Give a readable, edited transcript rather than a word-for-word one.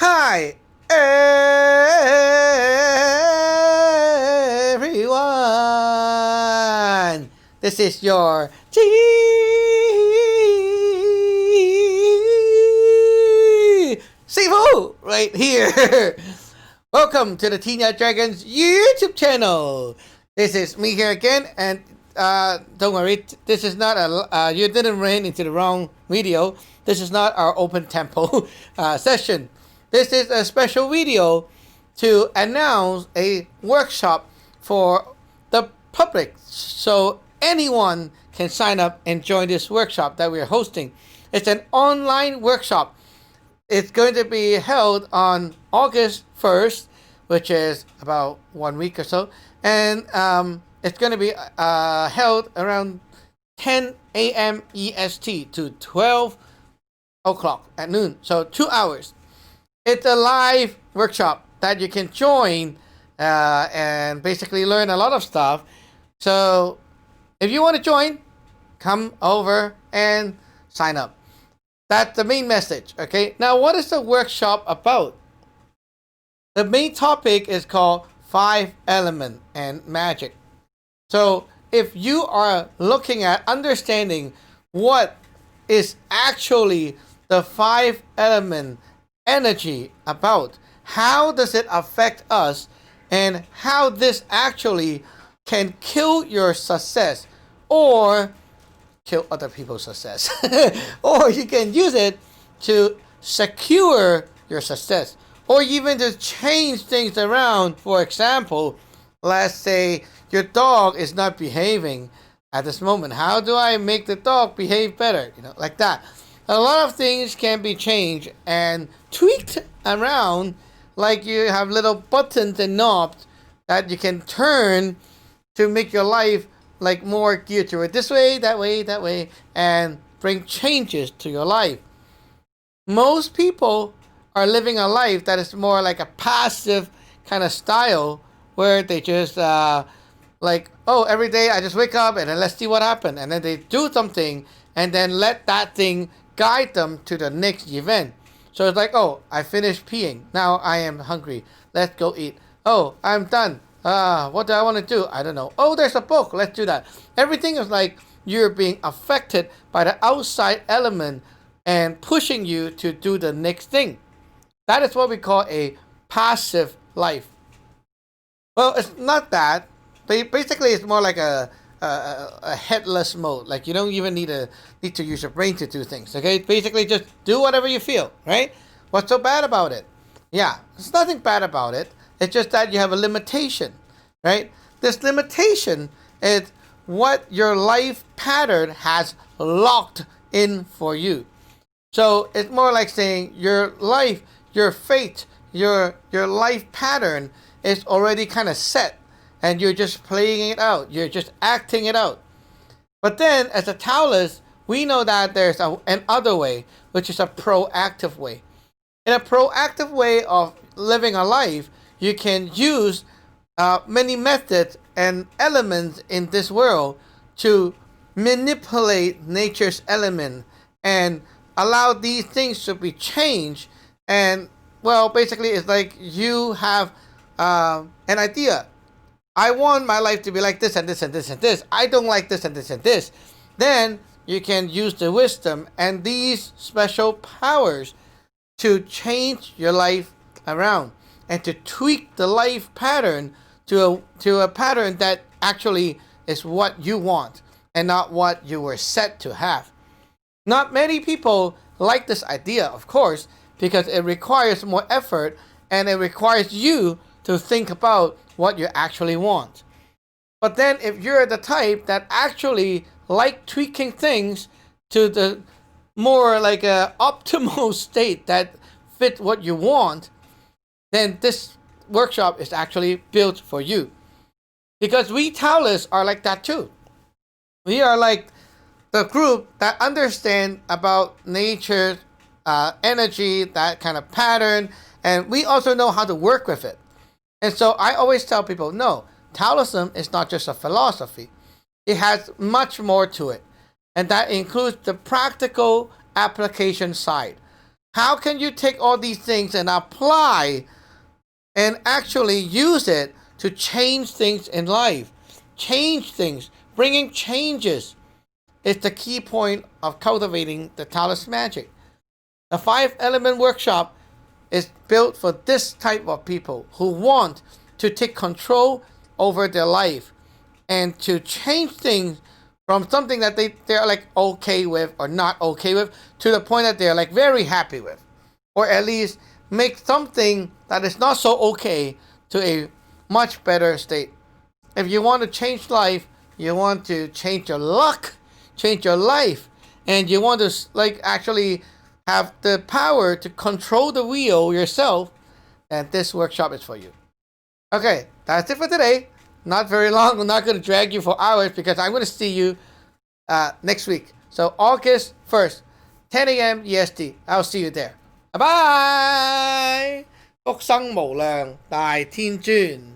Hi, everyone. This is your Sifu right here. Welcome to the Teenage Dragons YouTube channel. This is me here again, and don't worry, this is not a you didn't run into the wrong video. This is not our open tempo session. This is a special video to announce a workshop for the public, so anyone can sign up and join this workshop that we're hosting. It's an online workshop. It's going to be held on August 1st, which is about 1 week or so, and it's going to be held around 10 a.m. EST to 12 o'clock at noon, so 2 hours. It's a live workshop that you can join and basically learn a lot of stuff. So if you want to join, come over and sign up. That's the main message, okay? Now, what is the workshop about? The main topic is called 5 Element and Magic. So if you are looking at understanding what is actually the 5 element energy about, how does it affect us, and how this actually can kill your success or kill other people's success, or you can use it to secure your success, or even to change things around. For example, let's say your dog is not behaving at this moment. How do I make the dog behave better? Like that. A lot of things can be changed and tweaked around, like you have little buttons and knobs that you can turn to make your life like more geared to it this way, that way, and bring changes to your life. Most people are living a life that is more like a passive kind of style, where they just every day I just wake up and then let's see what happened, and then they do something and then let that thing guide them to the next event. So it's like, oh, I finished peeing, now I am hungry, let's go eat. Oh, I'm done. What do I want to do? I don't know. Oh, there's a book, let's do that. Everything is like you're being affected by the outside element and pushing you to do the next thing. That is what we call a passive life. Well, it's not that. Basically, it's more like a headless mode. Like, you don't even need to use your brain to do things. Okay, basically just do whatever you feel. Right? What's so bad about it? Yeah, there's nothing bad about it. It's just that you have a limitation. Right? This limitation is what your life pattern has locked in for you. So it's more like saying your life, your fate, your life pattern is already kind of set, and you're just playing it out. You're just acting it out. But then, as a Taoist, we know that there's an other way, which is a proactive way. In a proactive way of living a life, you can use many methods and elements in this world to manipulate nature's element and allow these things to be changed. And, well, basically, it's like you have an idea. I want my life to be like this and this and this and this. I don't like this and this and this. Then you can use the wisdom and these special powers to change your life around and to tweak the life pattern to a pattern that actually is what you want and not what you were set to have. Not many people like this idea, of course, because it requires more effort and it requires you to think about what you actually want. But then if you're the type that actually like tweaking things to the more like a optimal state that fit what you want, then this workshop is actually built for you. Because we Taoists are like that too. We are like the group that understand about nature's energy, that kind of pattern, and we also know how to work with it. And so I always tell people, no, Taoism is not just a philosophy. It has much more to it. And that includes the practical application side. How can you take all these things and apply and actually use it to change things in life? Change things, bringing changes is the key point of cultivating the Taoist magic. The 5-element workshop is built for this type of people who want to take control over their life and to change things from something that they're like okay with or not okay with to the point that they're like very happy with, or at least make something that is not so okay to a much better state. If you want to change life, you want to change your luck, change your life, and you want to like actually have the power to control the wheel yourself, then this workshop is for you. Okay, that's it for today. Not very long. I'm not going to drag you for hours because I'm going to see you next week. So August 1st, 10 a.m. EST. I'll see you there. Bye bye. 福生無量，大天尊。